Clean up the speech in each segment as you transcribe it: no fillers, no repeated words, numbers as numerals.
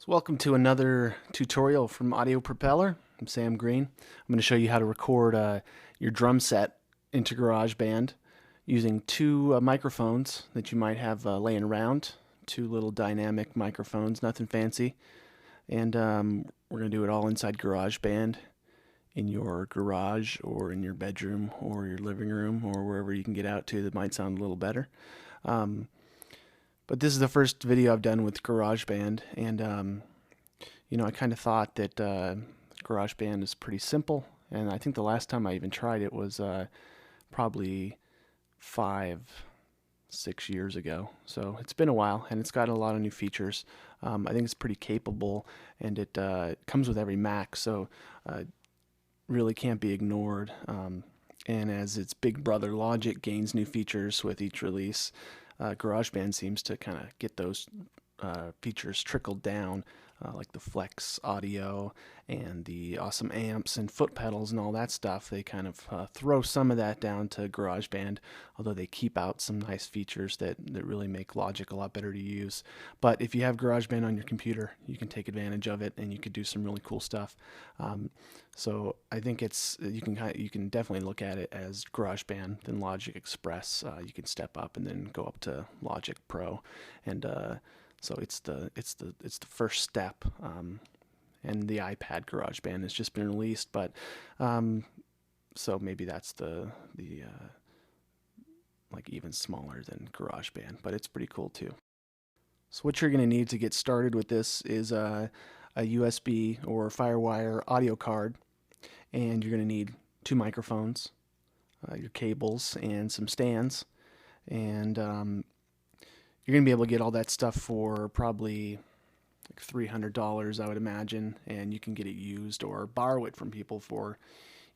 Welcome to another tutorial from Audio Propeller. I'm Sam Green. I'm going to show you how to record your drum set into GarageBand using two microphones that you might have laying around. Two little dynamic microphones, nothing fancy. And we're going to do it all inside GarageBand in your garage or in your bedroom or your living room or wherever you can get out to that might sound a little better. But this is the first video I've done with GarageBand, and I kind of thought that GarageBand is pretty simple, and I think the last time I even tried it was probably 5-6 years ago. So it's been a while, and it's got a lot of new features. I think it's pretty capable, and it comes with every Mac, so really can't be ignored. And as its big brother Logic gains new features with each release, GarageBand seems to kind of get those features trickled down, like the flex audio and the awesome amps and foot pedals and all that stuff. They kind of throw some of that down to GarageBand, although they keep out some nice features that really make Logic a lot better to use. But if you have GarageBand on your computer, you can take advantage of it, and you could do some really cool stuff. So I think you can definitely look at it as GarageBand, then Logic Express. You can step up and then go up to Logic Pro, and so it's the first step. And the iPad GarageBand has just been released, but so maybe that's the like even smaller than GarageBand, but it's pretty cool too. So what you're going to need to get started with this is a USB or FireWire audio card, and you're going to need two microphones, your cables, and some stands, and you're going to be able to get all that stuff for probably like $300, I would imagine, and you can get it used or borrow it from people for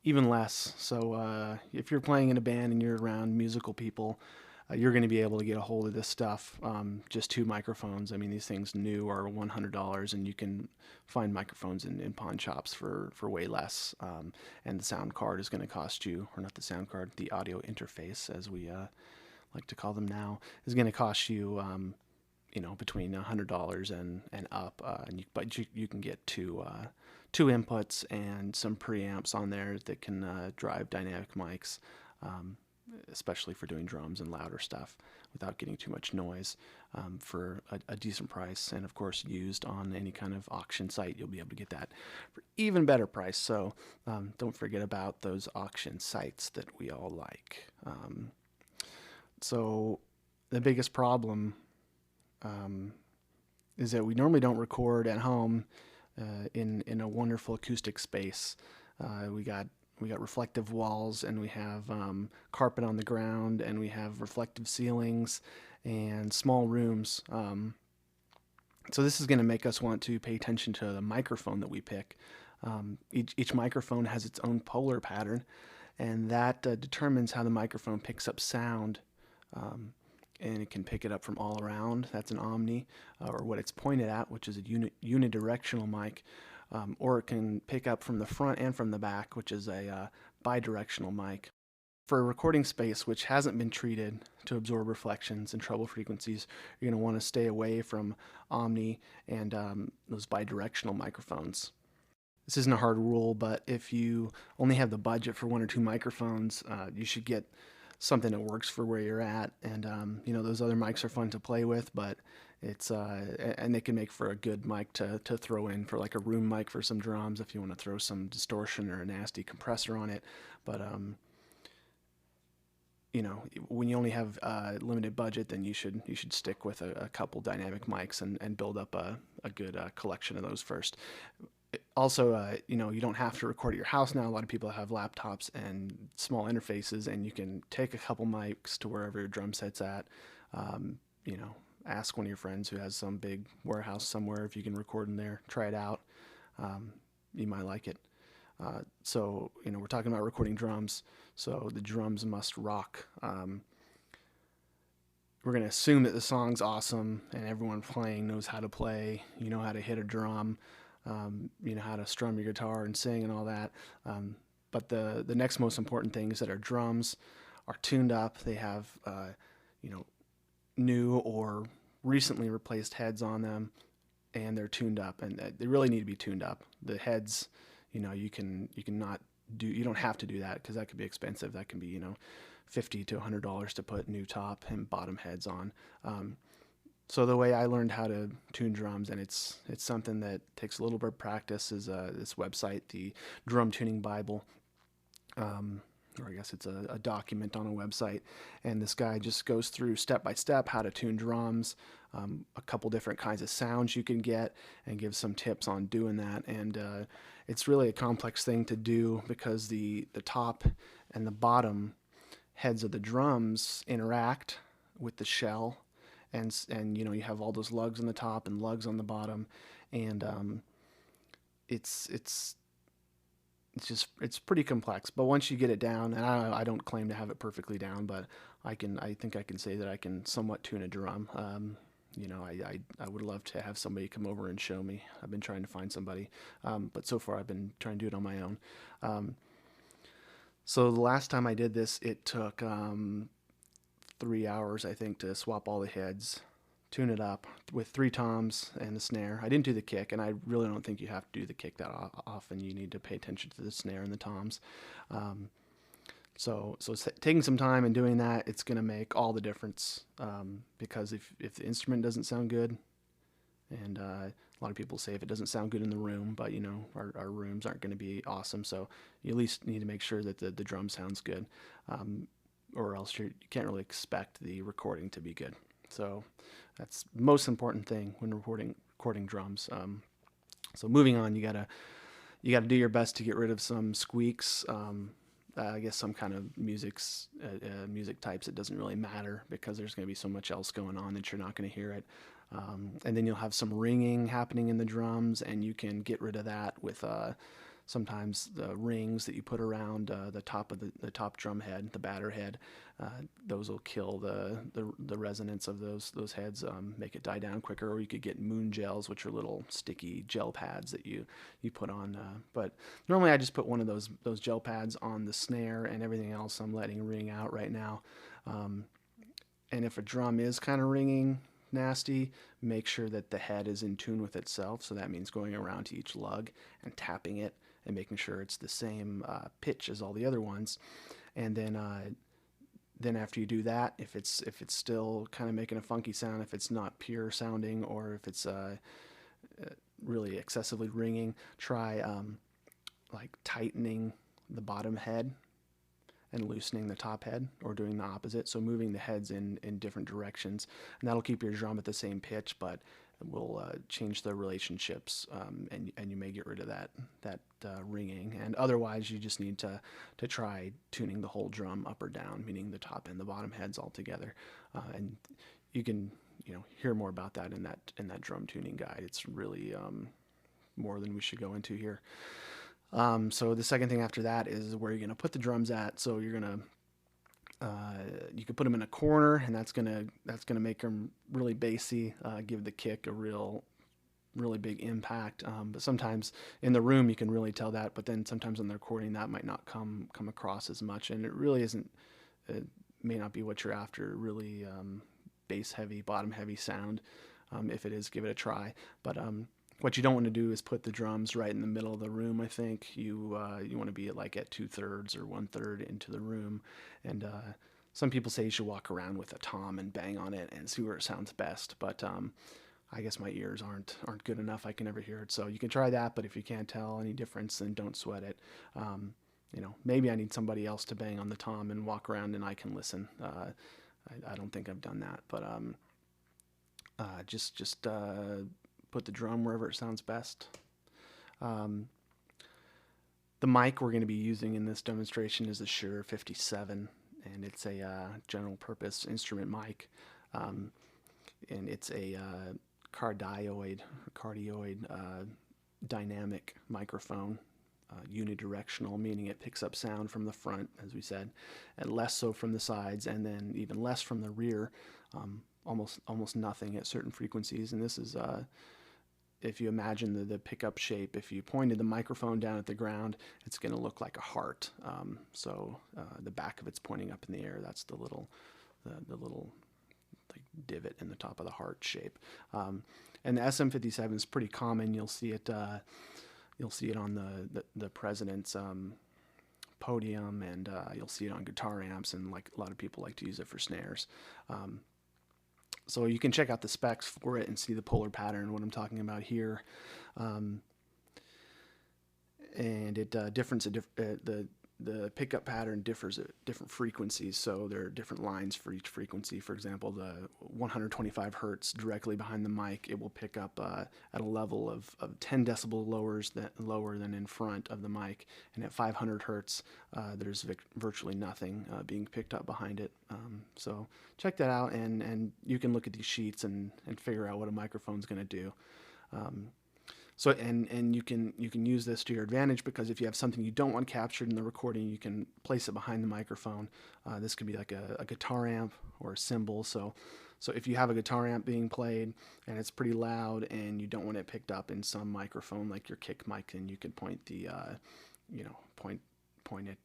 even less. So if you're playing in a band and you're around musical people, you're going to be able to get a hold of this stuff. Just two microphones. I mean, these things new are $100, and you can find microphones in pawn shops for way less. And the sound card is going to cost you, or not the sound card, the audio interface, as we like to call them now, is going to cost you between $100 and up, but you can get two inputs and some preamps on there that can drive dynamic mics, especially for doing drums and louder stuff without getting too much noise, for a decent price. And of course, used on any kind of auction site, you'll be able to get that for even better price. So don't forget about those auction sites that we all like. So the biggest problem is that we normally don't record at home in a wonderful acoustic space. We got reflective walls, and we have carpet on the ground, and we have reflective ceilings and small rooms. So this is going to make us want to pay attention to the microphone that we pick. Each microphone has its own polar pattern, and that determines how the microphone picks up sound. And it can pick it up from all around. That's an omni, or what it's pointed at, which is a unidirectional mic. Or it can pick up from the front and from the back, which is a bidirectional mic. For a recording space which hasn't been treated to absorb reflections and treble frequencies, you're going to want to stay away from omni and those bidirectional microphones. This isn't a hard rule, but if you only have the budget for one or two microphones, you should get something that works for where you're at. And those other mics are fun to play with, but it's and they can make for a good mic to throw in for like a room mic for some drums if you want to throw some distortion or a nasty compressor on it. But when you only have a limited budget, then you should stick with a couple dynamic mics and build up a good collection of those first. Also, you don't have to record at your house now. A lot of people have laptops and small interfaces, and you can take a couple mics to wherever your drum set's at. Ask one of your friends who has some big warehouse somewhere if you can record in there. Try it out. You might like it. So, we're talking about recording drums, so the drums must rock. We're going to assume that the song's awesome and everyone playing knows how to play. You know how to hit a drum. You know how to strum your guitar and sing and all that. But the next most important thing is that our drums are tuned up. They have new or recently replaced heads on them. and they're tuned up, and they really need to be tuned up. The heads, you know, you don't have to do that because that could be expensive. That can be, you know, $50 to $100 to put new top and bottom heads on. So the way I learned how to tune drums, and it's something that takes a little bit of practice, is this website, the Drum Tuning Bible. Or I guess it's a document on a website, and this guy just goes through step by step how to tune drums, a couple different kinds of sounds you can get, and gives some tips on doing that. And it's really a complex thing to do because the top and the bottom heads of the drums interact with the shell, and you know, you have all those lugs on the top and lugs on the bottom, and it's it's pretty complex. But once you get it down, and I don't claim to have it perfectly down, but I think I can say that I can somewhat tune a drum. You know, I would love to have somebody come over and show me. I've been trying to find somebody, but so far I've been trying to do it on my own. So the last time I did this, it took 3 hours, I think, to swap all the heads, tune it up with 3 toms and a snare. I didn't do the kick, and I really don't think you have to do the kick that often. You need to pay attention to the snare and the toms. So taking some time and doing that, it's going to make all the difference, because if the instrument doesn't sound good, and a lot of people say if it doesn't sound good in the room, but you know, our rooms aren't going to be awesome, so you at least need to make sure that the drum sounds good, or else you can't really expect the recording to be good. So that's the most important thing when recording drums. So moving on, you gotta do your best to get rid of some squeaks. I guess some kind of music types, it doesn't really matter because there's going to be so much else going on that you're not going to hear it. And then you'll have some ringing happening in the drums, and you can get rid of that with sometimes the rings that you put around the top of the top drum head, the batter head. Those will kill the resonance of those heads, make it die down quicker. Or you could get moon gels, which are little sticky gel pads that you put on. But normally I just put one of those gel pads on the snare, and everything else I'm letting ring out right now. And if a drum is kind of ringing nasty, make sure that the head is in tune with itself. So that means going around to each lug and tapping it and making sure it's the same pitch as all the other ones. And then after you do that, if it's still kind of making a funky sound, if it's not pure sounding, or if it's really excessively ringing, try like tightening the bottom head and loosening the top head, or doing the opposite, so moving the heads in different directions, and that'll keep your drum at the same pitch, but it will change the relationships, and you may get rid of that ringing. And otherwise, you just need to try tuning the whole drum up or down, meaning the top and the bottom heads all together. And you can hear more about that in that drum tuning guide. It's really more than we should go into here. So the second thing after that is where you're going to put the drums at. So you're going to, you could put them in a corner, and that's going to make them really bassy, give the kick a really big impact. But sometimes in the room you can really tell that, but then sometimes on the recording that might not come across as much, and it really isn't, it may not be what you're after, really bass heavy, bottom heavy sound. If it is, give it a try. But what you don't want to do is put the drums right in the middle of the room. I think you want to be at 2/3 or 1/3 into the room, and some people say you should walk around with a tom and bang on it and see where it sounds best. But I guess my ears aren't good enough. I can never hear it. So you can try that, but if you can't tell any difference, then don't sweat it. Maybe I need somebody else to bang on the tom and walk around, and I can listen. I don't think I've done that, but just put the drum wherever it sounds best. The mic we're going to be using in this demonstration is the Shure 57, and it's a general purpose instrument mic, and it's a cardioid dynamic microphone, unidirectional, meaning it picks up sound from the front, as we said, and less so from the sides, and then even less from the rear, almost nothing at certain frequencies. And this is if you imagine the pickup shape, if you pointed the microphone down at the ground, it's going to look like a heart. So the back of it's pointing up in the air. That's the little like divot in the top of the heart shape. And the SM57 is pretty common. You'll see it on the president's podium, and you'll see it on guitar amps, and like a lot of people like to use it for snares. So you can check out the specs for it and see the polar pattern, what I'm talking about here. And it the pickup pattern differs at different frequencies, so there are different lines for each frequency. For example, the 125 hertz directly behind the mic, it will pick up at a level of 10 decibel lower than in front of the mic, and at 500 hertz, there's virtually nothing being picked up behind it. So check that out, and you can look at these sheets and figure out what a microphone's going to do. So and you can use this to your advantage, because if you have something you don't want captured in the recording, you can place it behind the microphone. This could be like a guitar amp or a cymbal. So if you have a guitar amp being played and it's pretty loud and you don't want it picked up in some microphone like your kick mic, then you can point the point it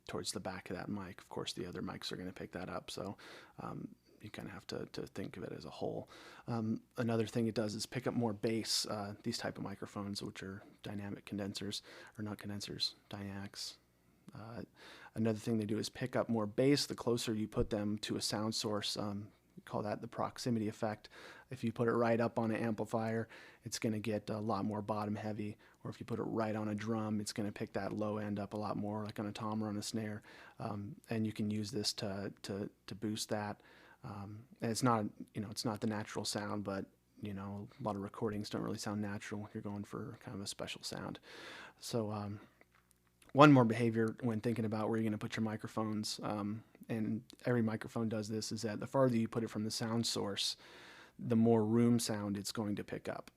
towards the back of that mic. Of course, the other mics are going to pick that up. So you kind of have to think of it as a whole. Another thing it does is pick up more bass. These type of microphones, which are dynamic condensers, or not condensers, dynamics. Another thing they do is pick up more bass the closer you put them to a sound source. We call that the proximity effect. If you put it right up on an amplifier, it's going to get a lot more bottom heavy. Or if you put it right on a drum, it's going to pick that low end up a lot more, like on a tom or on a snare. And you can use this to boost that. And it's not the natural sound, but a lot of recordings don't really sound natural. You're going for kind of a special sound. So one more behavior when thinking about where you're going to put your microphones, and every microphone does this, is that the farther you put it from the sound source, the more room sound it's going to pick up.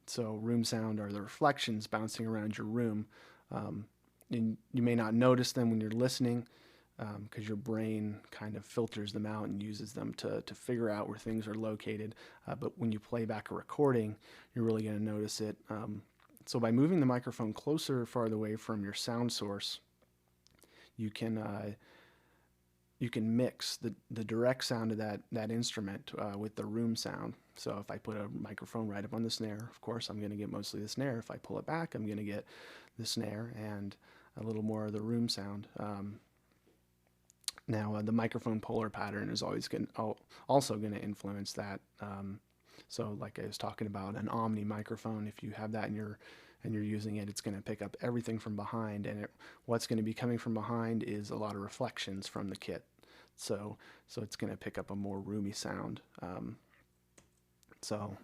So room sound are the reflections bouncing around your room. And you may not notice them when you're listening, because your brain kind of filters them out and uses them to figure out where things are located. But when you play back a recording, you're really going to notice it. So by moving the microphone closer or farther away from your sound source, you can mix the direct sound of that instrument with the room sound. So if I put a microphone right up on the snare, of course I'm going to get mostly the snare. If I pull it back, I'm going to get the snare and a little more of the room sound. Now, the microphone polar pattern is also going to influence that. So like I was talking about, an Omni microphone, if you have that and you're using it, it's going to pick up everything from behind, and what's going to be coming from behind is a lot of reflections from the kit. So it's going to pick up a more roomy sound. So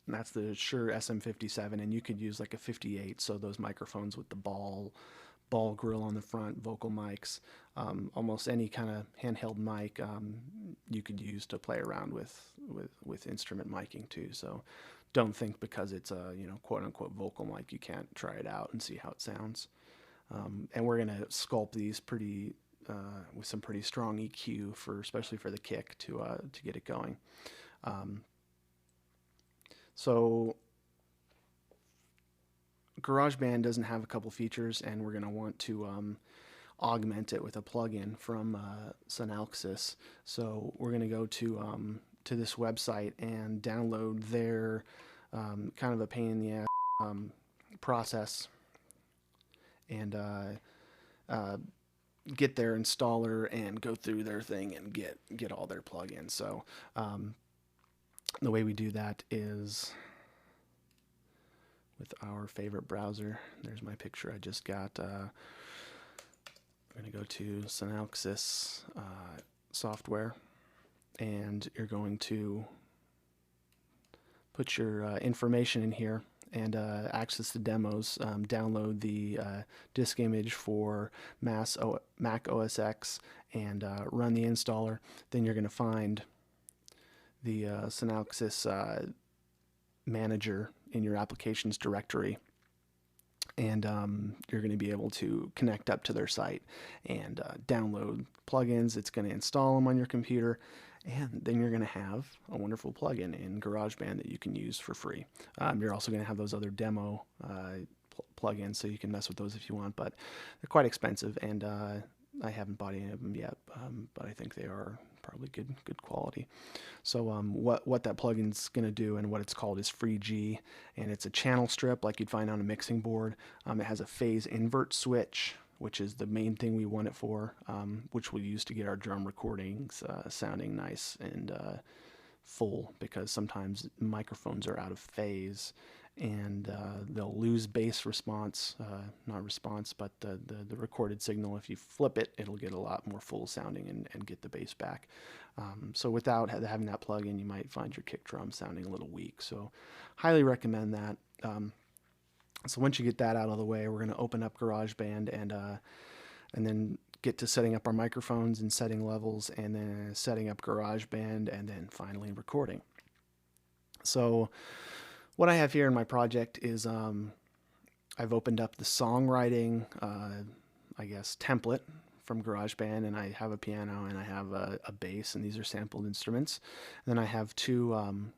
that's the Shure SM57, and you could use like a 58, so those microphones with the ball grill on the front, vocal mics, almost any kind of handheld mic you could use to play around with instrument miking too. So don't think because it's a quote unquote vocal mic you can't try it out and see how it sounds. And we're gonna sculpt these pretty with some pretty strong EQ especially for the kick to get it going. So GarageBand doesn't have a couple features, and we're going to want to augment it with a plugin from Synopsis. So we're going to go to this website and download their kind of a pain in the ass process, and get their installer and go through their thing and get all their plugins. So the way we do that is with our favorite browser. There's my picture I just got. I'm going to go to Synopsis software, and you're going to put your information in here and access the demos. Download the disk image for Mac OS X and run the installer. Then you're going to find the Synopsis manager in your applications directory, and you're going to be able to connect up to their site and download plugins. It's going to install them on your computer, and then you're going to have a wonderful plugin in GarageBand that you can use for free. You're also going to have those other demo plugins, so you can mess with those if you want, but they're quite expensive, and I haven't bought any of them yet, but I think they are probably good quality. So what that plugin's going to do, and what it's called, is Free G, and it's a channel strip like you'd find on a mixing board. It has a phase invert switch, which is the main thing we want it for, which we'll use to get our drum recordings sounding nice and full, because sometimes microphones are out of phase and they'll lose bass response, not response, but the recorded signal. If you flip it, it'll get a lot more full sounding and get the bass back. So without having that plug-in, you might find your kick drum sounding a little weak. So highly recommend that. So once you get that out of the way, we're going to open up GarageBand and then get to setting up our microphones and setting levels, and then setting up GarageBand, and then finally recording. So what I have here in my project is I've opened up the songwriting, I guess, template from GarageBand, and I have a piano and I have a bass, and these are sampled instruments. And then I have two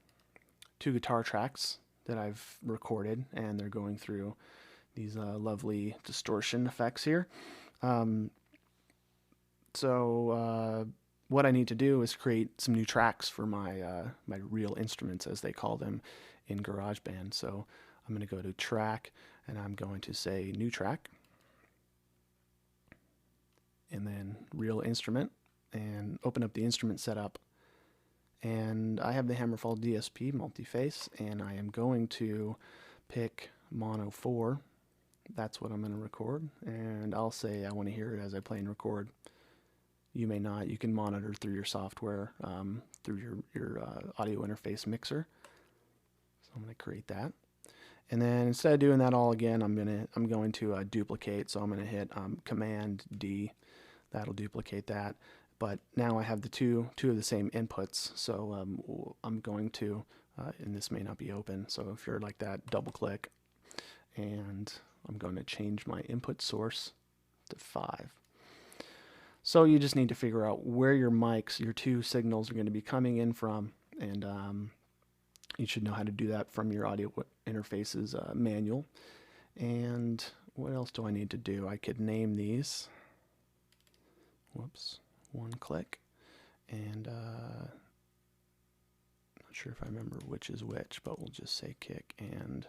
guitar tracks that I've recorded, and they're going through these lovely distortion effects here. So what I need to do is create some new tracks for my my real instruments, as they call them in GarageBand. So I'm going to go to Track, and I'm going to say New Track, and then Real Instrument, and open up the instrument setup. And I have the Hammerfall DSP multi-face, and I am going to pick Mono 4. That's what I'm going to record, and I'll say I want to hear it as I play and record. You may not. You can monitor through your software, through your audio interface mixer. So I'm going to create that, and then instead of doing that all again, I'm going to duplicate. So I'm going to hit Command D. That'll duplicate that. But now I have the two of the same inputs. So I'm going to, and this may not be open. So if you're like that, double click, and I'm going to change my input source to 5. So you just need to figure out where your mics, your two signals, are going to be coming in from, and you should know how to do that from your audio interfaces manual. And what else do I need to do? I could name these. Whoops, one click, and not sure if I remember which is which, but we'll just say kick and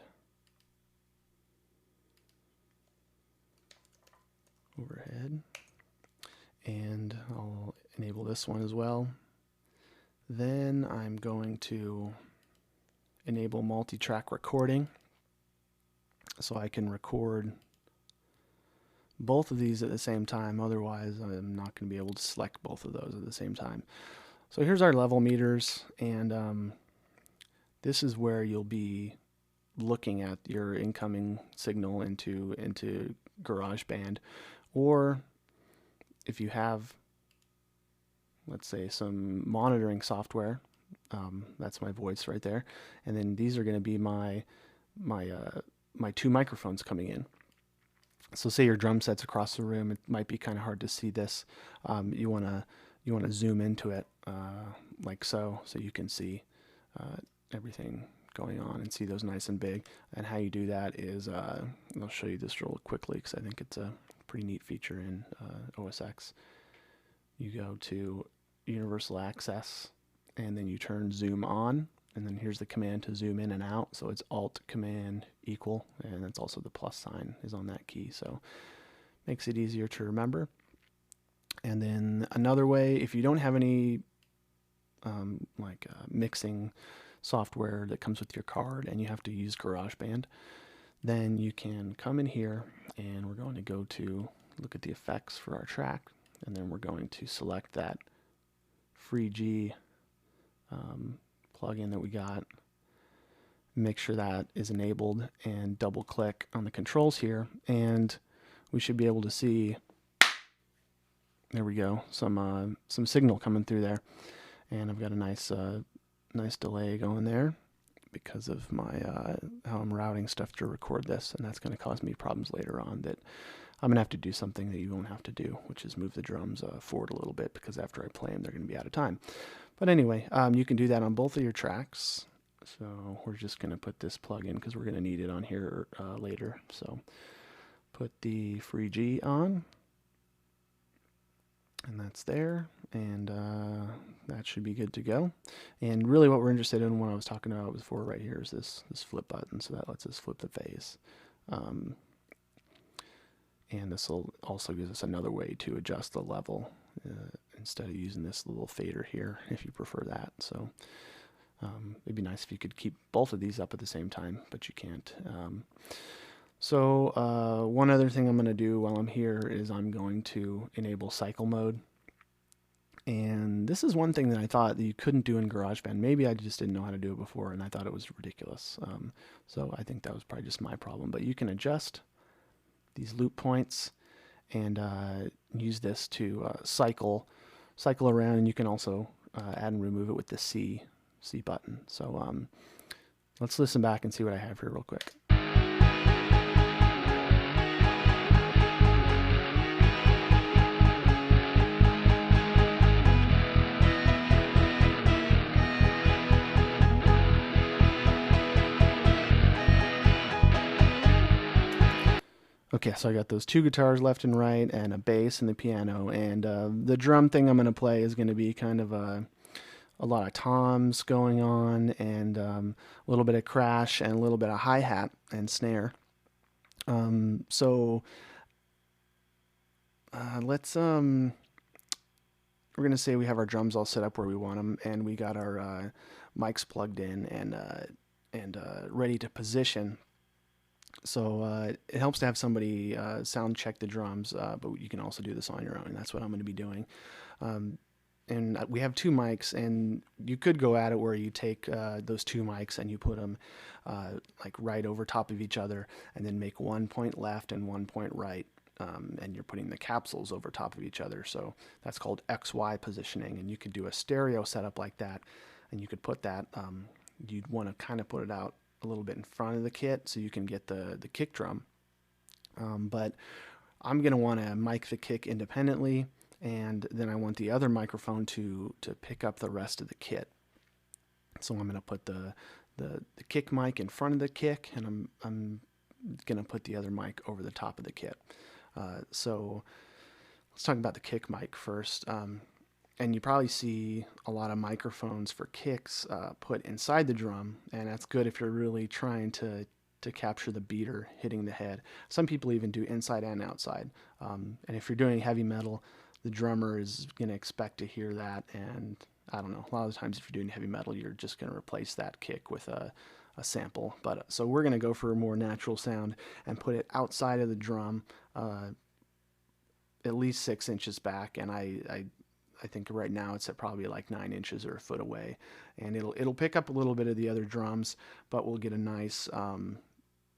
overhead. And I'll enable this one as well. Then I'm going to enable multi-track recording, so I can record both of these at the same time. Otherwise, I'm not going to be able to select both of those at the same time. So here's our level meters, and this is where you'll be looking at your incoming signal into GarageBand, or if you have, let's say, some monitoring software, that's my voice right there, and then these are going to be my two microphones coming in. So say your drum set's across the room, it might be kind of hard to see this. You want to zoom into it like so you can see everything going on and see those nice and big. And how you do that is, I'll show you this real quickly because I think it's a pretty neat feature in OS X. You go to Universal Access, and then you turn Zoom on, and then here's the command to zoom in and out. So it's Alt Command equal, and that's also the plus sign is on that key, so makes it easier to remember. And then another way, if you don't have any mixing software that comes with your card and you have to use GarageBand, then you can come in here, and we're going to go to look at the effects for our track, and then we're going to select that Free G plugin that we got, make sure that is enabled, and double click on the controls here, and we should be able to see, there we go, some signal coming through there. And I've got a nice delay going there because of my how I'm routing stuff to record this, and that's going to cause me problems later on that I'm going to have to do something that you won't have to do, which is move the drums forward a little bit, because after I play them, they're going to be out of time. But anyway, you can do that on both of your tracks. So we're just going to put this plug in because we're going to need it on here later. So put the Free G on. And that's there, and that should be good to go. And really what we're interested in, what I was talking about before right here, is this flip button, so that lets us flip the phase. And this will also give us another way to adjust the level instead of using this little fader here, if you prefer that. So it'd be nice if you could keep both of these up at the same time, but you can't. So one other thing I'm going to do while I'm here is I'm going to enable cycle mode. And this is one thing that I thought that you couldn't do in GarageBand. Maybe I just didn't know how to do it before, and I thought it was ridiculous. So I think that was probably just my problem. But you can adjust these loop points and use this to cycle around, and you can also add and remove it with the C button. So let's listen back and see what I have here real quick. Okay, so I got those two guitars left and right, and a bass and the piano, and the drum thing I'm going to play is going to be kind of a lot of toms going on, and a little bit of crash, and a little bit of hi-hat and snare. So let's we're going to say we have our drums all set up where we want them, and we got our mics plugged in and ready to position. So it helps to have somebody sound check the drums, but you can also do this on your own. That's what I'm going to be doing. And we have two mics, and you could go at it where you take those two mics and you put them like right over top of each other, and then make 1 point left and 1 point right, and you're putting the capsules over top of each other. So that's called XY positioning, and you could do a stereo setup like that, and you could put that, you'd want to kind of put it out a little bit in front of the kit so you can get the kick drum. But I'm going to want to mic the kick independently, and then I want the other microphone to pick up the rest of the kit. So I'm going to put the kick mic in front of the kick, and I'm going to put the other mic over the top of the kit. So let's talk about the kick mic first. And you probably see a lot of microphones for kicks put inside the drum, and that's good if you're really trying to capture the beater hitting the head. Some people even do inside and outside. And if you're doing heavy metal, the drummer is going to expect to hear that, and I don't know, a lot of the times if you're doing heavy metal, you're just going to replace that kick with a sample. But so we're going to go for a more natural sound and put it outside of the drum, at least 6 inches back, and I think right now it's at probably like 9 inches or a foot away, and it'll pick up a little bit of the other drums, but we'll get a nice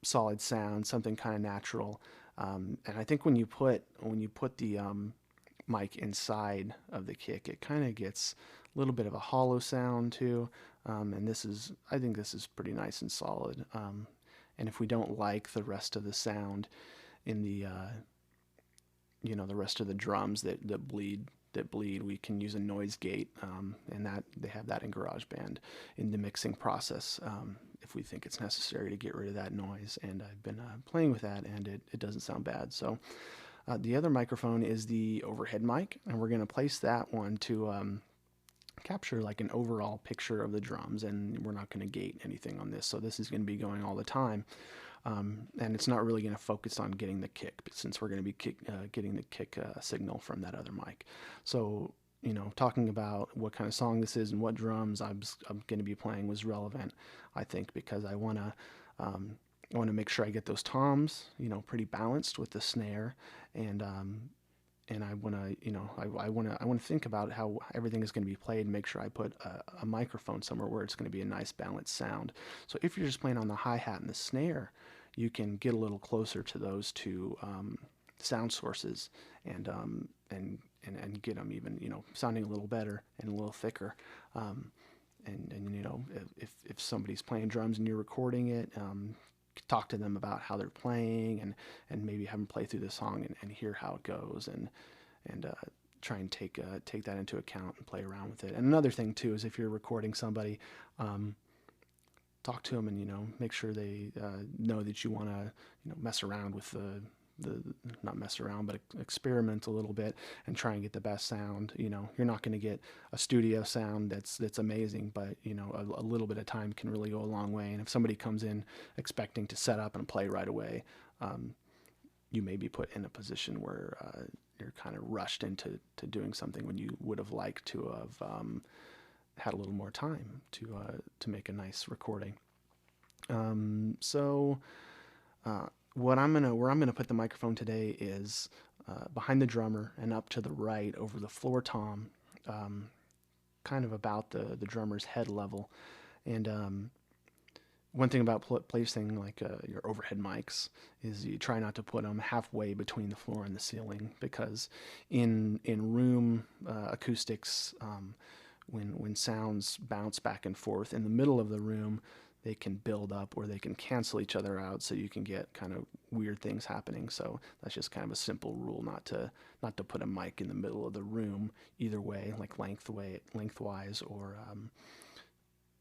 solid sound, something kind of natural. And I think when you put the mic inside of the kick, it kind of gets a little bit of a hollow sound too. And I think this is pretty nice and solid. And if we don't like the rest of the sound in the the rest of the drums that bleed, we can use a noise gate, and that they have that in GarageBand in the mixing process, if we think it's necessary to get rid of that noise. And I've been playing with that, and it doesn't sound bad. So the other microphone is the overhead mic, and we're going to place that one to capture like an overall picture of the drums, and we're not going to gate anything on this, so this is going to be going all the time. And it's not really going to focus on getting the kick, but since we're going to be getting the kick signal from that other mic. So, talking about what kind of song this is and what drums I'm going to be playing was relevant, I think, because I want to make sure I get those toms, pretty balanced with the snare, and I want to, I want to think about how everything is going to be played and make sure I put a microphone somewhere where it's going to be a nice balanced sound. So if you're just playing on the hi-hat and the snare, you can get a little closer to those two sound sources and get them even, sounding a little better and a little thicker. If somebody's playing drums and you're recording it, talk to them about how they're playing, and maybe have them play through the song and hear how it goes, and try and take that into account and play around with it. And another thing too is if you're recording somebody, talk to them and make sure they know that you want to mess around with not mess around, but experiment a little bit and try and get the best sound. You know, you're not going to get a studio sound that's amazing, but you know, a little bit of time can really go a long way. And if somebody comes in expecting to set up and play right away, you may be put in a position where you're kind of rushed into doing something when you would have liked to have had a little more time to make a nice recording. Where I'm gonna put the microphone today is behind the drummer and up to the right over the floor tom, kind of about the drummer's head level. And one thing about placing like your overhead mics is you try not to put them halfway between the floor and the ceiling, because in room acoustics, when sounds bounce back and forth in the middle of the room, they can build up or they can cancel each other out, so you can get kind of weird things happening. So that's just kind of a simple rule, not to put a mic in the middle of the room either way, like lengthwise or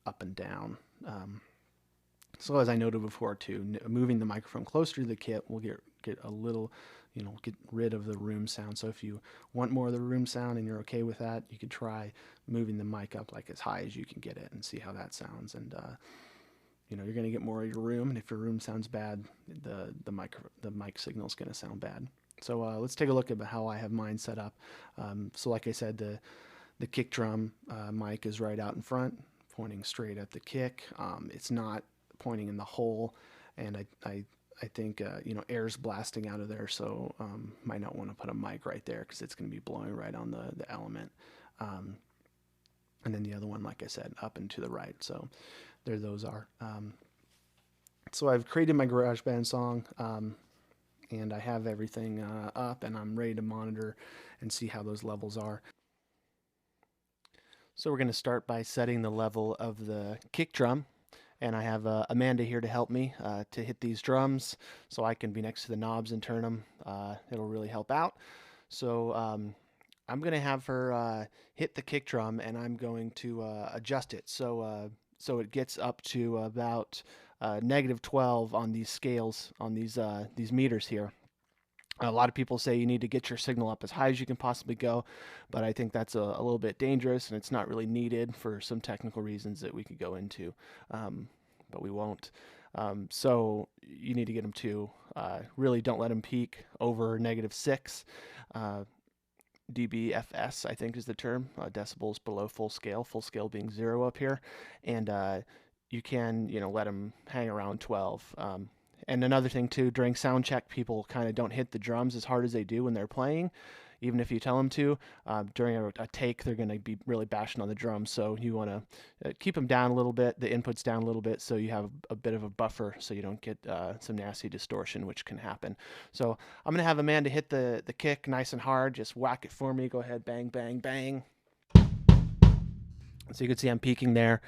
up and down. So as I noted before too, moving the microphone closer to the kit will get a little, get rid of the room sound. So if you want more of the room sound and you're okay with that, you could try moving the mic up like as high as you can get it and see how that sounds. And you're going to get more of your room, and if your room sounds bad, the mic signal is going to sound bad. So let's take a look at how I have mine set up. So like I said, the kick drum mic is right out in front, pointing straight at the kick. It's not pointing in the hole, and I think air's blasting out of there, so might not want to put a mic right there because it's going to be blowing right on the element. And then the other one, like I said, up and to the right. So there those are. So I've created my GarageBand song, and I have everything up, and I'm ready to monitor and see how those levels are. So we're going to start by setting the level of the kick drum, and I have Amanda here to help me to hit these drums so I can be next to the knobs and turn them. It'll really help out. So I'm going to have her hit the kick drum, and I'm going to adjust it so it gets up to about -12 on these scales, on these meters here. A lot of people say you need to get your signal up as high as you can possibly go, but I think that's a little bit dangerous, and it's not really needed for some technical reasons that we could go into, but we won't. So you need to get them to really don't let them peak over -6. dBFS, I think is the term, decibels below full scale being 0 up here, and you can let them hang around 12. And another thing too, during sound check, people kind of don't hit the drums as hard as they do when they're playing, even if you tell them to. During a take, they're going to be really bashing on the drums, so you want to keep them down a little bit, the inputs down a little bit, so you have a bit of a buffer so you don't get some nasty distortion, which can happen. So I'm going to have Amanda hit the kick nice and hard. Just whack it for me. Go ahead, bang, bang, bang. So you can see I'm peaking there.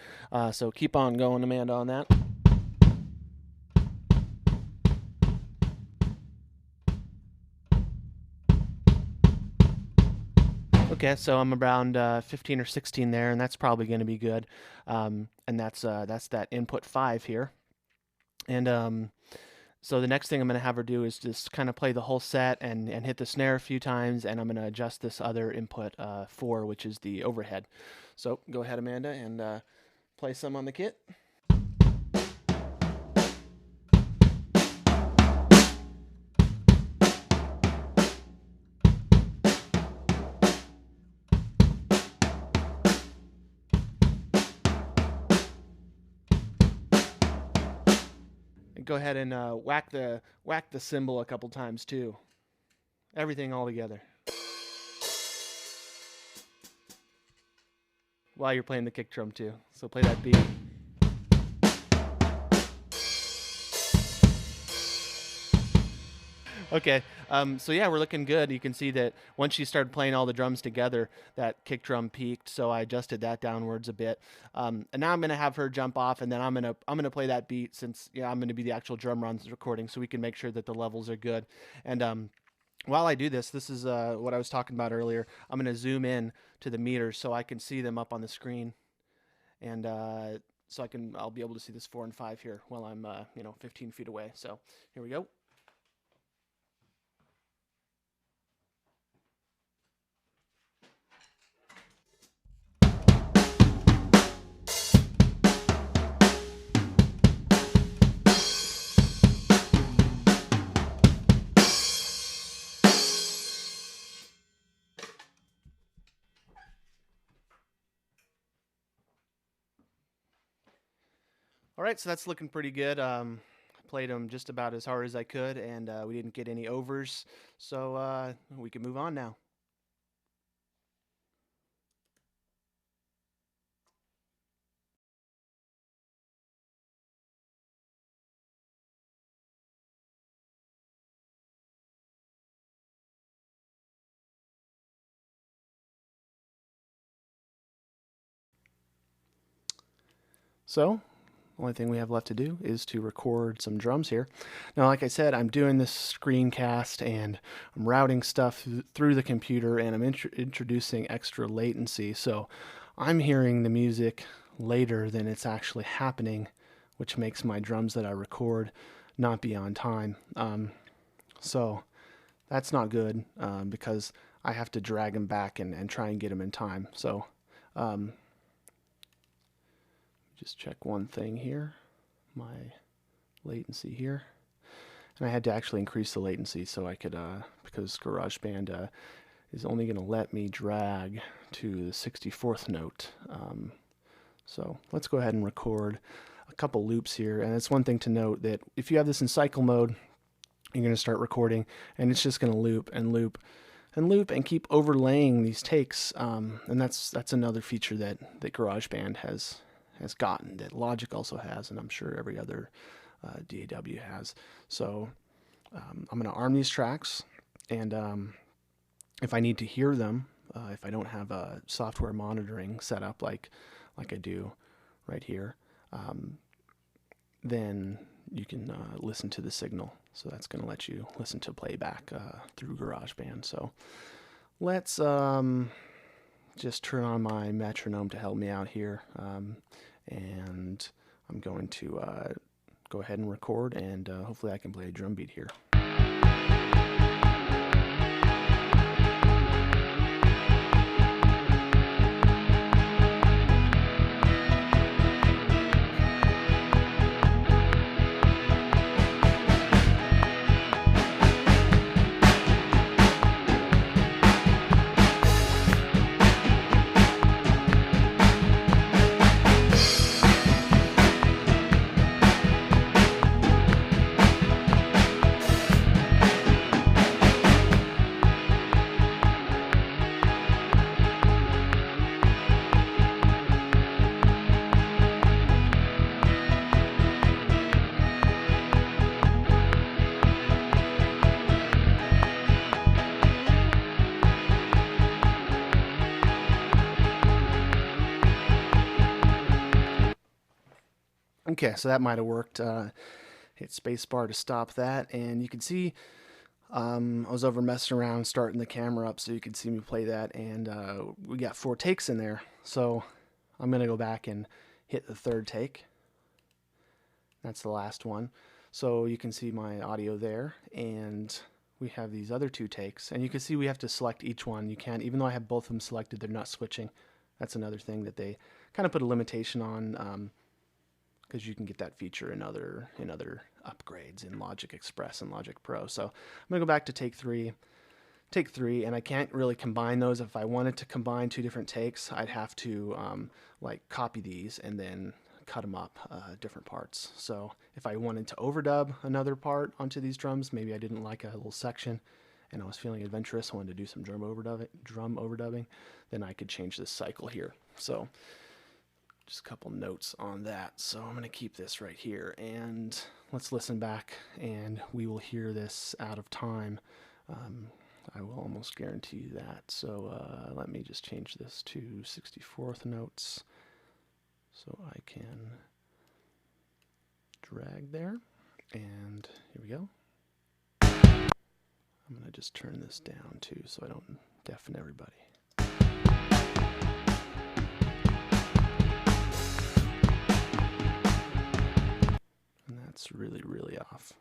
So keep on going, Amanda, on that. Okay, so I'm around 15 or 16 there, and that's probably going to be good. And that's that input 5 here. And so the next thing I'm going to have her do is just kind of play the whole set and hit the snare a few times, and I'm going to adjust this other input 4, which is the overhead. So go ahead, Amanda, and play some on the kit. Go ahead and whack the cymbal a couple times too. Everything all together. While you're playing the kick drum too. So play that beat. Okay, so yeah, we're looking good. You can see that once she started playing all the drums together, that kick drum peaked, so I adjusted that downwards a bit. And now I'm gonna have her jump off, and then I'm gonna play that beat, since I'm gonna be the actual drum runs recording, so we can make sure that the levels are good. And while I do this is what I was talking about earlier. I'm gonna zoom in to the meters so I can see them up on the screen, and so I'll be able to see this 4 and 5 here while I'm 15 feet away. So here we go. All right, so that's looking pretty good. I played them just about as hard as I could, and we didn't get any overs, so we can move on now. So, the only thing we have left to do is to record some drums here. Now, like I said, I'm doing this screencast and I'm routing stuff through the computer, and I'm introducing extra latency. So I'm hearing the music later than it's actually happening, which makes my drums that I record not be on time. So that's not good because I have to drag them back and try and get them in time. So just check one thing here, my latency here. And I had to actually increase the latency so I could, because GarageBand is only going to let me drag to the 64th note. So let's go ahead and record a couple loops here. And it's one thing to note that if you have this in cycle mode, you're going to start recording and it's just going to loop and loop and loop and keep overlaying these takes. And that's another feature that GarageBand has gotten, that Logic also has, and I'm sure every other DAW has. So I'm going to arm these tracks, and if I need to hear them, if I don't have a software monitoring set up like I do right here, then you can listen to the signal. So that's going to let you listen to playback through GarageBand. So let's just turn on my metronome to help me out here. And I'm going to go ahead and record, and hopefully I can play a drum beat here. Okay, so that might have worked. Hit spacebar to stop that, and you can see I was over messing around, starting the camera up so you could see me play that, and we got 4 takes in there. So I'm going to go back and hit the 3rd take. That's the last one. So you can see my audio there, and we have these other 2 takes, and you can see we have to select each one. You can't, even though I have both of them selected, they're not switching. That's another thing that they kind of put a limitation on, because you can get that feature in other upgrades in Logic Express and Logic Pro. So I'm gonna go back to take three, and I can't really combine those. If I wanted to combine 2 different takes, I'd have to like copy these and then cut them up different parts. So if I wanted to overdub another part onto these drums, maybe I didn't like a little section and I was feeling adventurous, I wanted to do some drum overdubbing, then I could change this cycle here. So just a couple notes on that. So I'm going to keep this right here, and let's listen back, and we will hear this out of time. I will almost guarantee that. So let me just change this to 64th notes so I can drag there, and here we go. I'm going to just turn this down too so I don't deafen everybody. That's really, really off.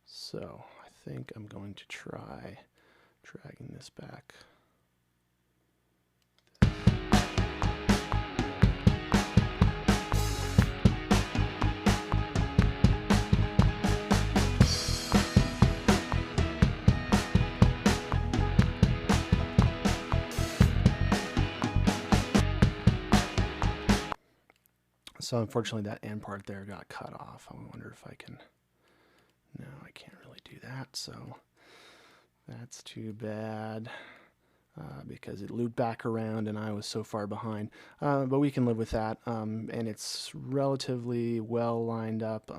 So I think I'm going to try dragging this back. So unfortunately that end part there got cut off. I wonder if I can, no, I can't really do that, so that's too bad. Because it looped back around and I was so far behind. But we can live with that, and it's relatively well lined up.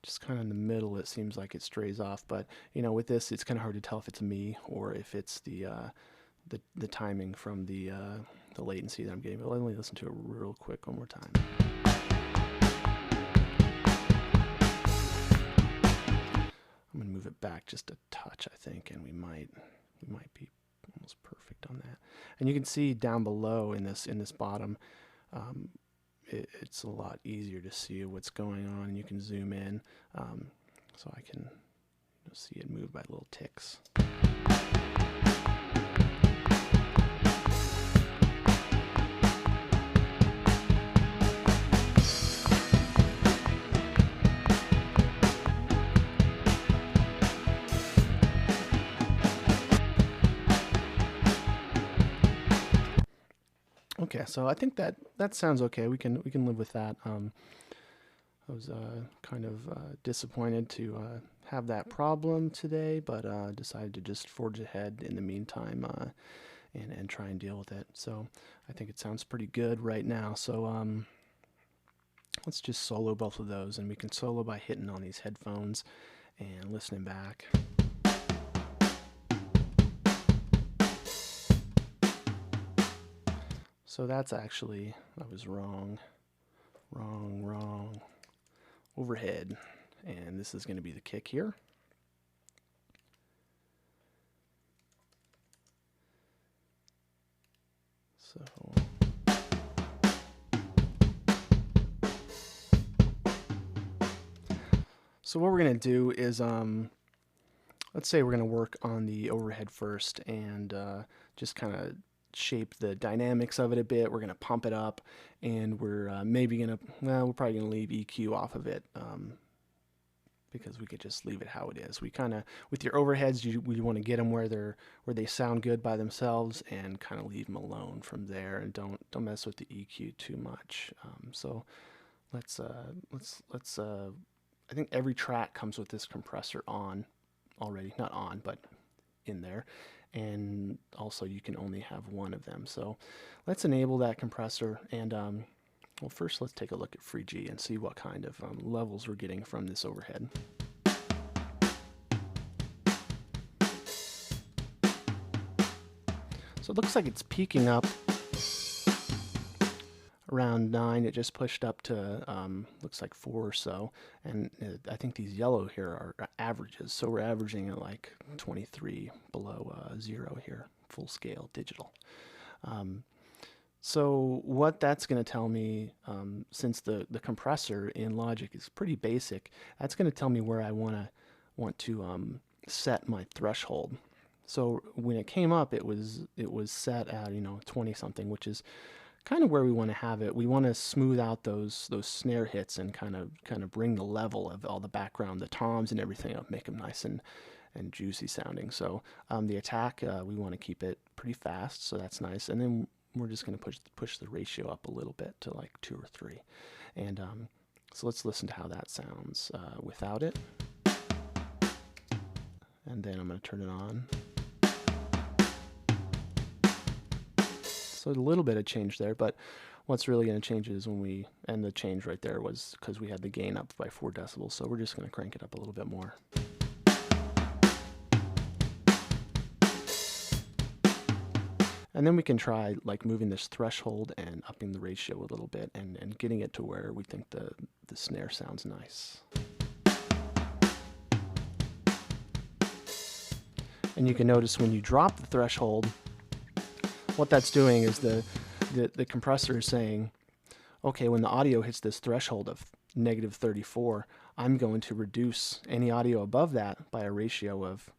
Just kind of in the middle, it seems like it strays off. But you know, with this, it's kind of hard to tell if it's me or if it's the timing from the latency that I'm getting. But let me listen to it real quick one more time. I'm gonna move it back just a touch, I think, and we might be almost perfect on that. And you can see down below in this bottom, it's a lot easier to see what's going on, and you can zoom in, so I can see it move by little ticks. Okay, so I think that sounds okay. We can live with that. I was kind of disappointed to have that problem today, but decided to just forge ahead in the meantime and try and deal with it. So I think it sounds pretty good right now. So let's just solo both of those, and we can solo by hitting on these headphones and listening back. So that's actually, I was wrong. Overhead. And this is going to be the kick here. So what we're going to do is, let's say we're going to work on the overhead first and just kind of shape the dynamics of it a bit. We're going to pump it up, and we're maybe going to, well, we're probably going to leave EQ off of it because we could just leave it how it is. We kind of, with your overheads, we want to get them where they sound good by themselves, and kind of leave them alone from there, and don't mess with the EQ too much. So let's I think every track comes with this compressor on already, not on, but in there. And also you can only have one of them. So let's enable that compressor, and well, first let's take a look at FreeG and see what kind of levels we're getting from this overhead. So it looks like it's peaking up around 9. It just pushed up to looks like 4 or so, and I think these yellow here are averages, so we're averaging at like 23 below 0 here, full scale digital. So what that's going to tell me, since the compressor in Logic is pretty basic, that's going to tell me where I want to set my threshold. So when it came up, it was set at 20 something, which is kind of where we want to have it. We want to smooth out those snare hits and kind of bring the level of all the background, the toms and everything up, make them nice and juicy sounding. So the attack, we want to keep it pretty fast, so that's nice. And then we're just going to push the ratio up a little bit to like 2 or 3. And so let's listen to how that sounds without it. And then I'm going to turn it on. So a little bit of change there, but what's really going to change is when we, and the change right there was because we had the gain up by 4 decibels, so we're just going to crank it up a little bit more. And then we can try like moving this threshold and upping the ratio a little bit and getting it to where we think the snare sounds nice. And you can notice when you drop the threshold, what that's doing is the compressor is saying, okay, when the audio hits this threshold of -34, I'm going to reduce any audio above that by a ratio of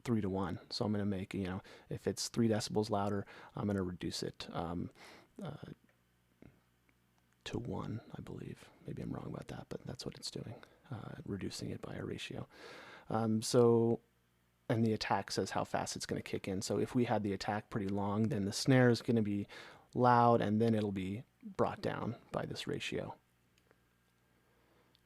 3 to 1. So I'm going to make, if it's 3 decibels louder, I'm going to reduce it to 1, I believe. Maybe I'm wrong about that, but that's what it's doing, reducing it by a ratio. And the attack says how fast it's going to kick in. So if we had the attack pretty long, then the snare is going to be loud, and then it'll be brought down by this ratio.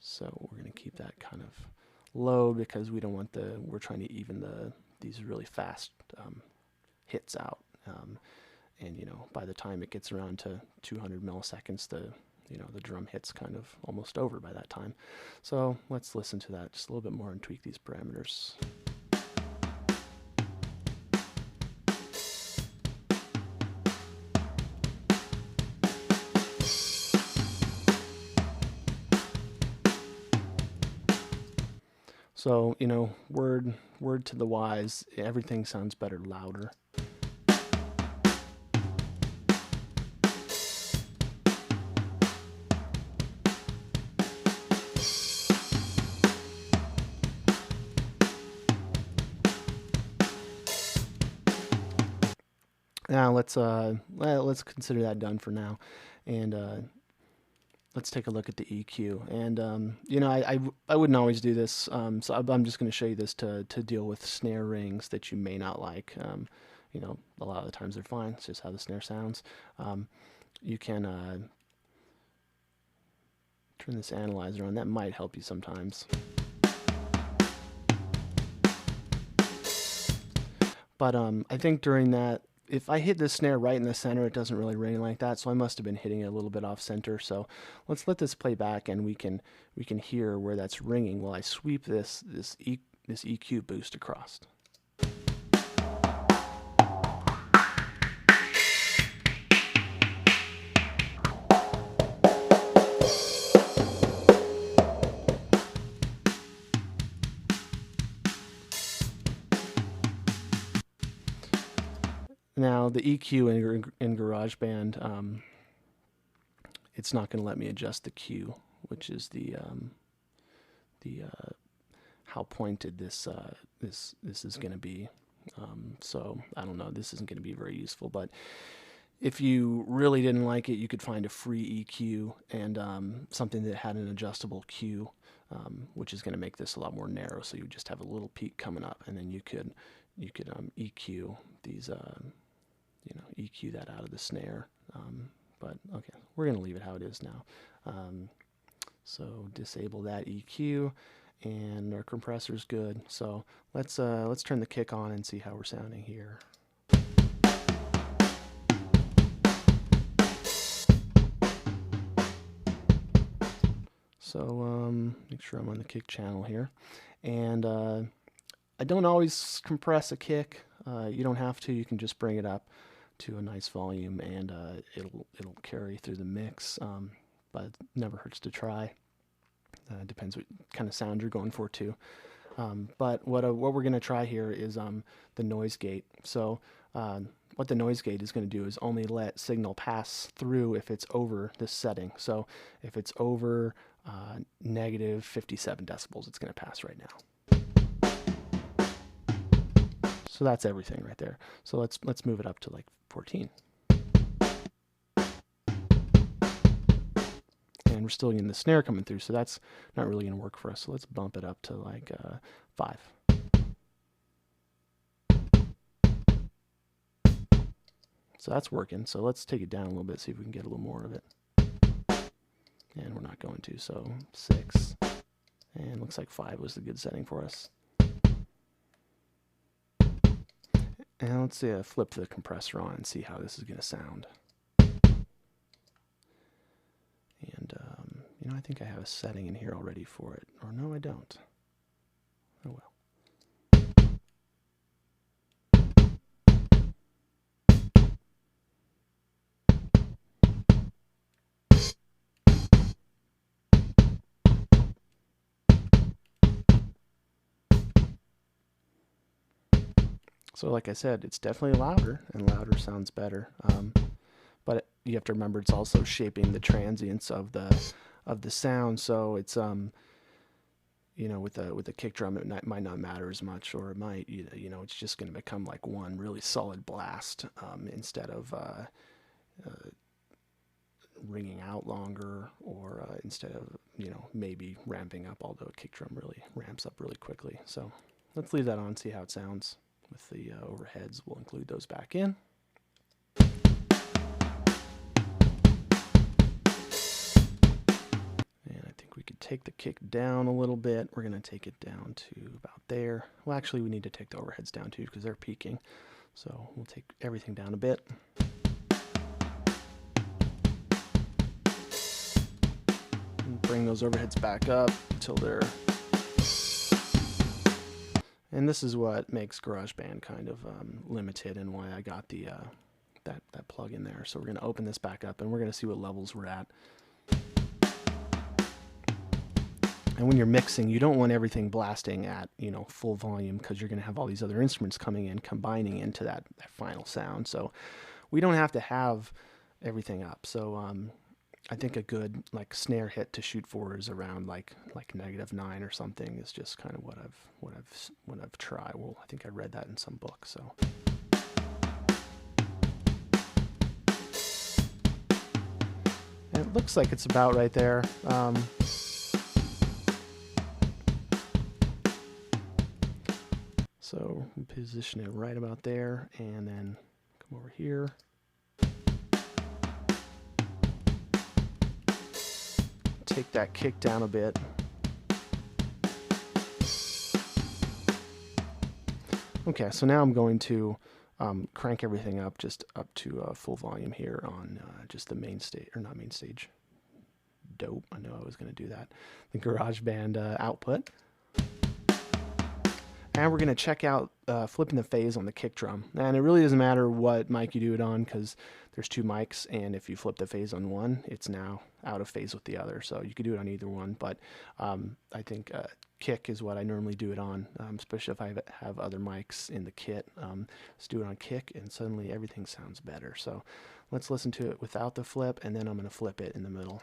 So we're going to keep that kind of low because we don't want we're trying to even these really fast hits out. And by the time it gets around to 200 milliseconds, the drum hit's kind of almost over by that time. So let's listen to that just a little bit more and tweak these parameters. So, word to the wise, everything sounds better louder. Now let's consider that done for now, and let's take a look at the EQ. And I wouldn't always do this, so I'm just going to show you this to deal with snare rings that you may not like. A lot of the times they're fine. It's just how the snare sounds. You can turn this analyzer on. That might help you sometimes. But I think during that, if I hit the snare right in the center, it doesn't really ring like that, so I must have been hitting it a little bit off center. So let's let this play back, and we can hear where that's ringing while I sweep this EQ boost across. Now the EQ in GarageBand, it's not going to let me adjust the Q, which is the how pointed this is going to be. So I don't know. This isn't going to be very useful. But if you really didn't like it, you could find a free EQ and something that had an adjustable Q, which is going to make this a lot more narrow. So you just have a little peak coming up, and then you could EQ these. EQ that out of the snare. But okay, we're going to leave it how it is now. So disable that EQ, and our compressor's good. So let's turn the kick on and see how we're sounding here. So make sure I'm on the kick channel here, and I don't always compress a kick. You don't have to. You can just bring it up to a nice volume, and it'll carry through the mix. But it never hurts to try. Depends what kind of sound you're going for too. But what we're going to try here is the noise gate. So what the noise gate is going to do is only let signal pass through if it's over this setting. So if it's over negative 57 decibels, it's going to pass right now. So that's everything right there. So let's move it up to like 14. And we're still getting the snare coming through, so that's not really going to work for us. So let's bump it up to like 5. So that's working. So let's take it down a little bit, see if we can get a little more of it. And we're not going to, so 6. And looks like 5 was the good setting for us. And let's flip the compressor on and see how this is going to sound. And, I think I have a setting in here already for it. Or no, I don't. Oh well. So like I said, it's definitely louder, and louder sounds better. But you have to remember it's also shaping the transients of the sound. So it's with the kick drum, it might not matter as much, or it might it's just going to become like one really solid blast instead of ringing out longer, or instead of maybe ramping up. Although a kick drum really ramps up really quickly. So let's leave that on, see how it sounds. With the overheads, we'll include those back in. take the kick down a little bit. We're going to take it down to about there. Well, actually, we need to take the overheads down too because they're peaking. So we'll take everything down a bit. And bring those overheads back up until they're... And this is what makes GarageBand kind of limited and why I got the that plug in there. So we're going to open this back up and we're going to see what levels we're at. And when you're mixing, you don't want everything blasting at, full volume because you're going to have all these other instruments coming in, combining into that final sound. So we don't have to have everything up. So I think a good snare hit to shoot for is around like -9 or something is just kind of what I've tried. Well, I think I read that in some book. So. And it looks like it's about right there. So position it right about there, and then come over here. Take that kick down a bit. Okay, so now I'm going to crank everything up just up to full volume here on just the main stage, or not main stage. Dope, I know I was going to do that. The GarageBand output. And we're going to check out flipping the phase on the kick drum. And it really doesn't matter what mic you do it on because there's 2 mics, and if you flip the phase on one, it's now out of phase with the other. So you could do it on either one, but I think kick is what I normally do it on, especially if I have other mics in the kit. Let's do it on kick, and suddenly everything sounds better. So let's listen to it without the flip, and then I'm going to flip it in the middle.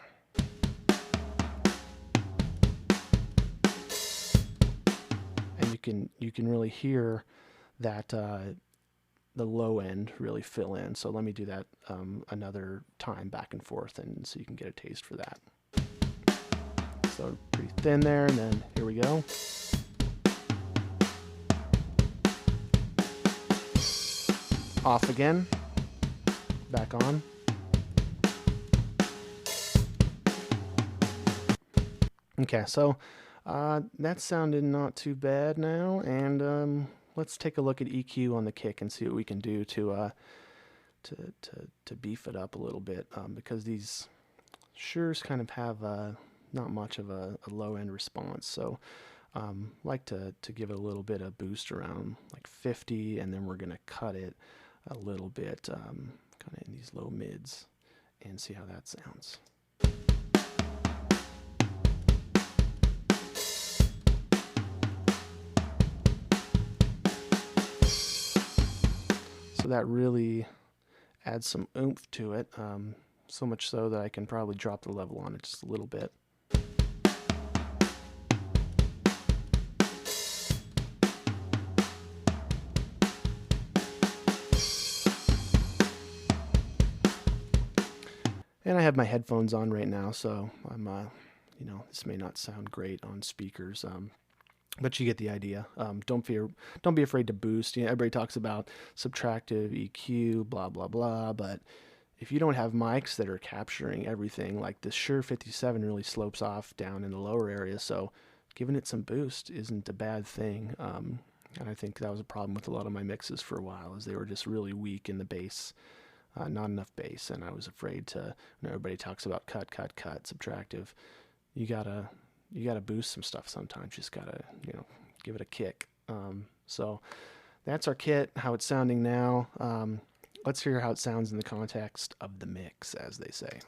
You can really hear that the low end really fill in. So let me do that another time back and forth, and so you can get a taste for that. So pretty thin there, and then here we go. Off again, back on. Okay, so that sounded not too bad now, and let's take a look at EQ on the kick and see what we can do to beef it up a little bit, because these Sures kind of have not much of a low end response. So like to give it a little bit of boost around like 50, and then we're going to cut it a little bit kind of in these low mids and see how that sounds. So that really adds some oomph to it, so much so that I can probably drop the level on it just a little bit. And I have my headphones on right now, so I'm, this may not sound great on speakers, but you get the idea. Don't be afraid to boost. Everybody talks about subtractive EQ, blah blah blah, but if you don't have mics that are capturing everything, like the Shure 57 really slopes off down in the lower area, so giving it some boost isn't a bad thing. And I think that was a problem with a lot of my mixes for a while, is they were just really weak in the bass. Not enough bass, and I was afraid to. Everybody talks about cut, subtractive. You gotta boost some stuff sometimes. Just gotta give it a kick. So that's our kit. How it's sounding now. Let's hear how it sounds in the context of the mix, as they say.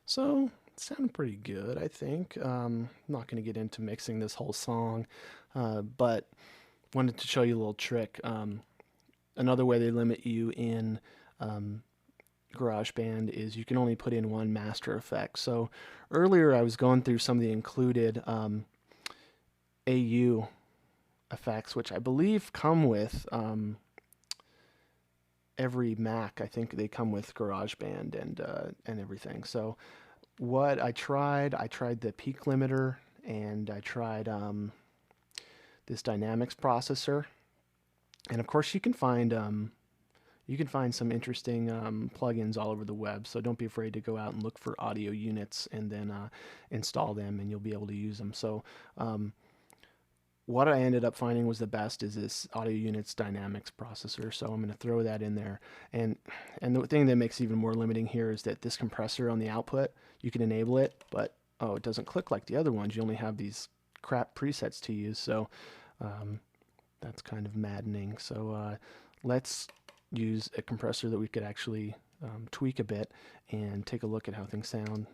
So it sounded pretty good, I think. I'm not going to get into mixing this whole song, but wanted to show you a little trick. Another way they limit you in GarageBand is you can only put in one master effect. So earlier I was going through some of the included AU effects, which I believe come with every Mac, I think they come with GarageBand and everything. So what I tried the peak limiter, and I tried this dynamics processor, and of course you can find some interesting plugins all over the web. So don't be afraid to go out and look for audio units and then install them, and you'll be able to use them. So what I ended up finding was the best is this audio units dynamics processor. So I'm going to throw that in there. And the thing that makes it even more limiting here is that this compressor on the output, you can enable it, but it doesn't click like the other ones. You only have these crap presets to use. So that's kind of maddening. So let's use a compressor that we could actually tweak a bit and take a look at how things sound.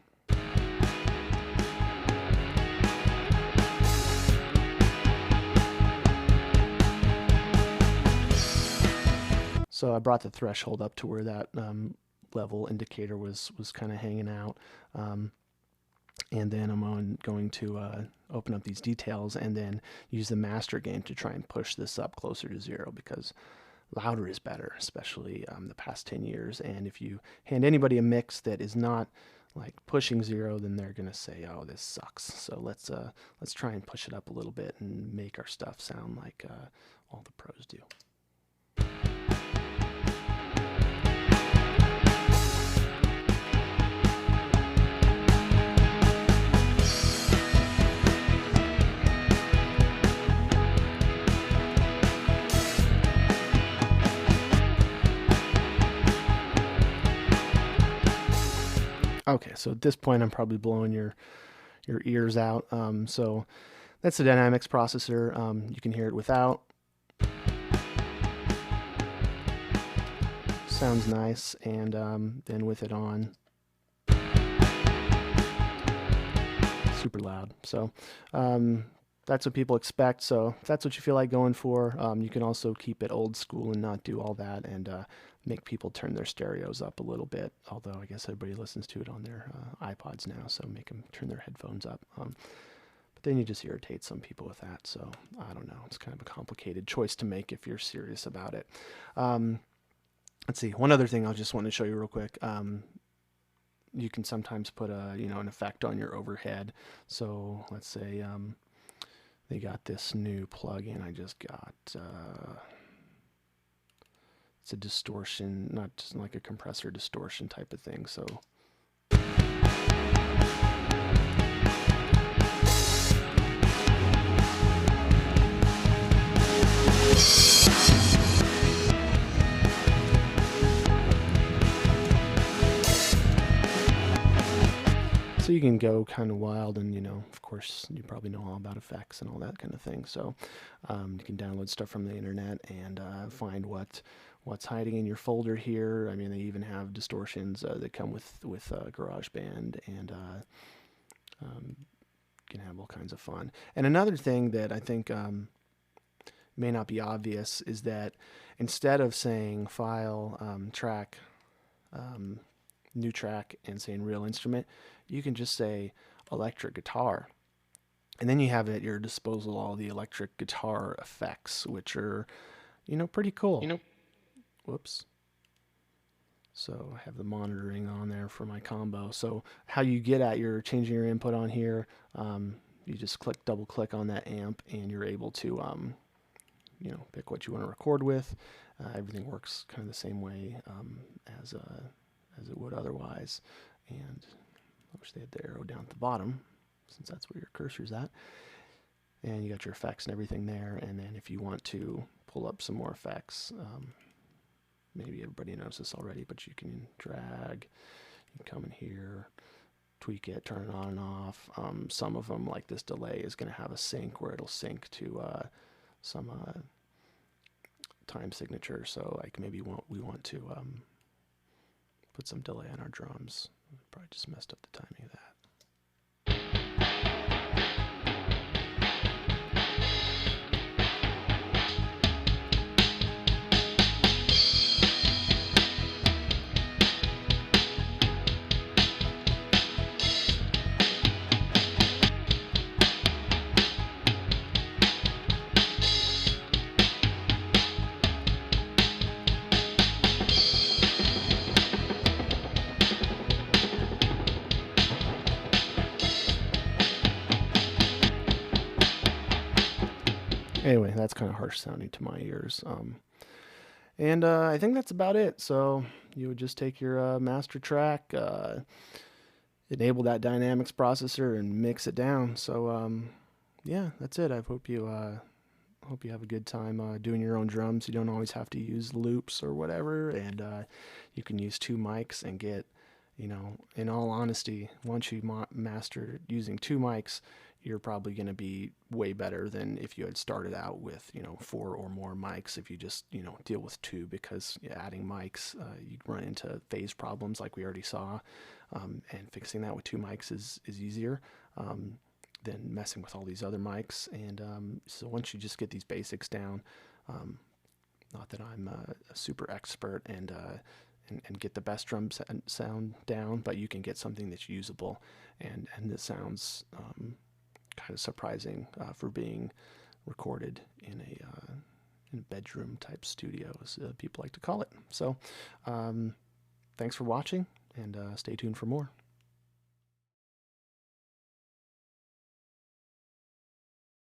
So I brought the threshold up to where that level indicator was kind of hanging out. And then I'm going to open up these details and then use the master gain to try and push this up closer to 0, because louder is better, especially the past 10 years. And if you hand anybody a mix that is not like pushing 0, then they're gonna say, "Oh, this sucks." So let's try and push it up a little bit and make our stuff sound like all the pros do. Okay, so at this point I'm probably blowing your ears out. So that's the dynamics processor. You can hear it without. Sounds nice, and then with it on, super loud. So that's what people expect. So if that's what you feel like going for, you can also keep it old school and not do all that, and make people turn their stereos up a little bit, although I guess everybody listens to it on their iPods now, so make them turn their headphones up. But then you just irritate some people with that, so I don't know. It's kind of a complicated choice to make if you're serious about it. Let's see, one other thing I just want to show you real quick. You can sometimes put an effect on your overhead. So let's say they got this new plugin I just got. It's a distortion, not just like a compressor distortion type of thing. So you can go kind of wild, and of course you probably know all about effects and all that kind of thing. So you can download stuff from the internet and find what's hiding in your folder here. I mean, they even have distortions that come with GarageBand, and you can have all kinds of fun. And another thing that I think may not be obvious is that instead of saying file, track, new track, and saying real instrument, you can just say electric guitar, and then you have at your disposal all the electric guitar effects, which are pretty cool. Whoops. So I have the monitoring on there for my combo. So how you get at your changing your input on here, you just double click on that amp, and you're able to pick what you want to record with. Everything works kind of the same way as it would otherwise. And I wish they had the arrow down at the bottom, since that's where your cursor's at. And you got your effects and everything there. And then if you want to pull up some more effects, maybe everybody knows this already, but you can drag, you can come in here, tweak it, turn it on and off. Some of them, like this delay, is going to have a sync where it'll sync to some time signature. So like maybe we want to put some delay on our drums. Probably just messed up the timing of that. that's kind of harsh sounding to my ears. And I think that's about it. So you would just take your master track, enable that dynamics processor, and mix it down. So yeah, that's it. I hope you have a good time doing your own drums. You don't always have to use loops or whatever, and you can use two mics and get, in all honesty, once you master using two mics, you're probably going to be way better than if you had started out with, four or more mics. If you just, deal with two, because adding mics, you run into phase problems like we already saw, and fixing that with two mics is easier. Than messing with all these other mics. And so once you just get these basics down, not that I'm a super expert and get the best drum sound down, but you can get something that's usable and that sounds kind of surprising for being recorded in a bedroom type studio, as people like to call it. So thanks for watching, and stay tuned for more.